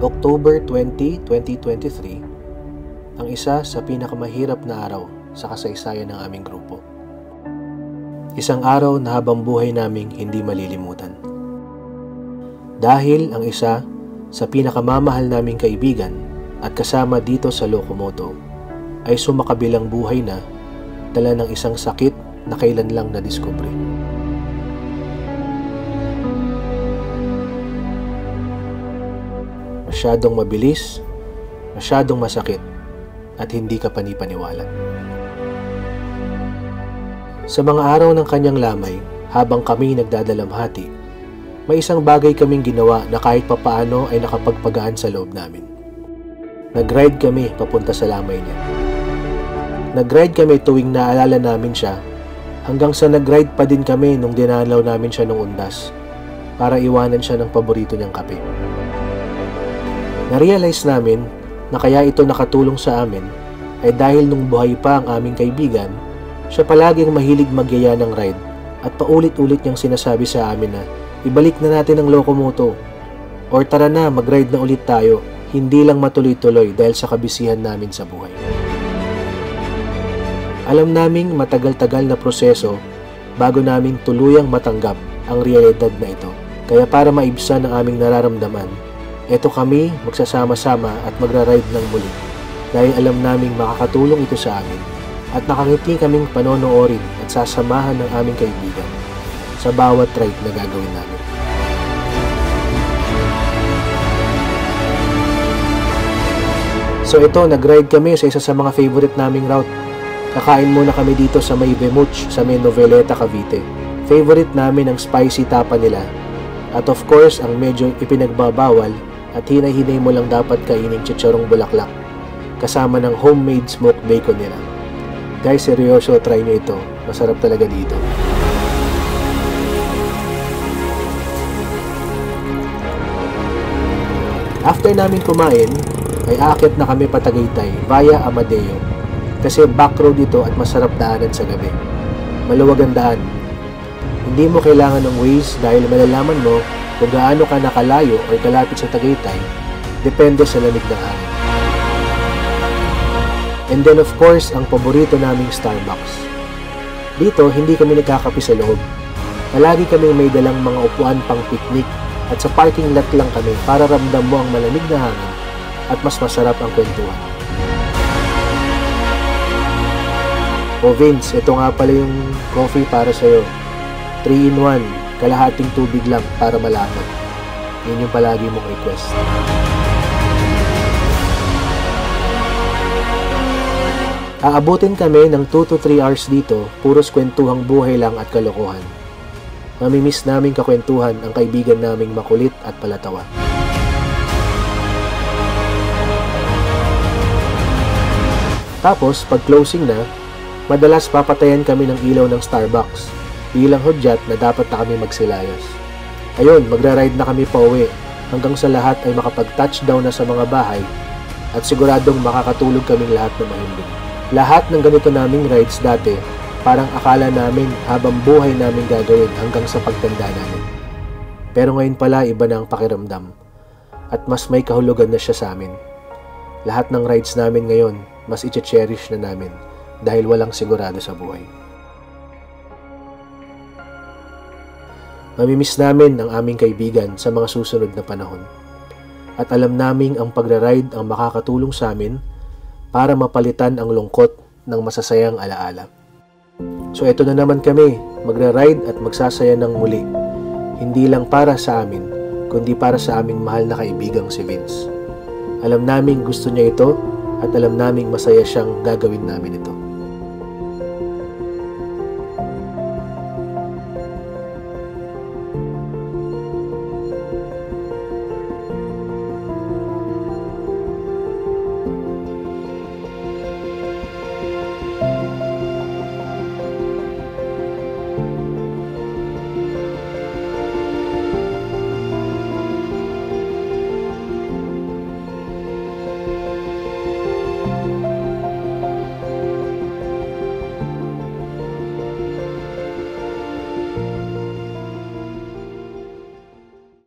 October 20, 2023, ang isa sa pinakamahirap na araw sa kasaysayan ng aming grupo. Isang araw na habang buhay naming hindi malilimutan. Dahil ang isa sa pinakamamahal naming kaibigan at kasama dito sa Locomoto ay sumakabilang buhay na dala ng isang sakit na kailan lang nadiskubre. Masyadong mabilis, masyadong masakit, at hindi ka panipaniwala. Sa mga araw ng kanyang lamay, habang kami nagdadalamhati, may isang bagay kaming ginawa na kahit papaano ay nakapagpagaan sa loob namin. Nag-ride kami papunta sa lamay niya. Nag-ride kami tuwing naalala namin siya, hanggang sa nag-ride pa din kami nung dinalaw namin siya nung undas para iwanan siya ng paborito niyang kape. Na-realize namin na kaya ito nakatulong sa amin ay dahil nung buhay pa ang aming kaibigan, siya palaging mahilig magyaya ng ride at paulit-ulit niyang sinasabi sa amin na ibalik na natin ang Locomoto or tara na mag-ride na ulit tayo, hindi lang matuloy-tuloy dahil sa kabisihan namin sa buhay. Alam naming matagal-tagal na proseso bago namin tuluyang matanggap ang realidad na ito. Kaya para maibsan ang aming nararamdaman, eto kami magsasama-sama at magra-ride ng muli dahil alam naming makakatulong ito sa amin at nakangiti kaming panonoorin at sasamahan ng aming kaibigan sa bawat ride na gagawin namin. So ito, nag-ride kami sa isa sa mga favorite naming route. Kakain muna kami dito sa may Bemuch sa may Noveleta, Cavite. Favorite namin ang spicy tapa nila. At of course, ang medyo ipinagbabawal at hinay-hinay mo lang dapat kainin chicharong bulaklak kasama ng homemade smoked bacon nila. Guys, seryoso, try nyo ito. Masarap talaga dito. After namin kumain, ay aakyat na kami pa Tagaytay via Amadeo kasi back road ito at masarap daanan sa gabi. Maluwag ang daan. Hindi mo kailangan ng Waze dahil malalaman mo kung gaano ka nakalayo o kalapit sa Tagaytay, depende sa lamig ng hangin. And then of course, ang paborito naming Starbucks. Dito, hindi kami nagkakape sa loob. Palagi kaming may dalang mga upuan pang picnic at sa parking lot lang kami para ramdam mo ang malamig na hangin at mas masarap ang kwentuhan. O Vince, ito nga pala yung coffee para sa'yo. 3-in-1. Kalahating tubig lang para malapot. Yun yung palagi mong request. Aabutin kami ng 2 to 3 hours dito, puros kwentuhang buhay lang at kalokohan. Mamimiss naming kakwentuhan ang kaibigan naming makulit at palatawa. Tapos, pag closing na, madalas papatayan kami ng ilaw ng Starbucks bilang hudyat na dapat na kami magsilayas. Ayun, magra-ride na kami pauwi hanggang sa lahat ay makapag-touchdown na sa mga bahay at siguradong makakatulog kaming lahat na mahimbing. Lahat ng ganito naming rides dati, parang akala namin habang buhay namin gagawin hanggang sa pagtanda namin. Pero ngayon pala iba na ang pakiramdam at mas may kahulugan na siya sa amin. Lahat ng rides namin ngayon, mas i-cherish na namin dahil walang sigurado sa buhay. Mamimiss namin ang aming kaibigan sa mga susunod na panahon. At alam naming ang pagra-ride ang makakatulong sa amin para mapalitan ang lungkot ng masasayang alaala. So eto na naman kami, magra-ride at magsasaya ng muli. Hindi lang para sa amin, kundi para sa aming mahal na kaibigang si Vince. Alam naming gusto niya ito at alam naming masaya siyang gagawin namin ito.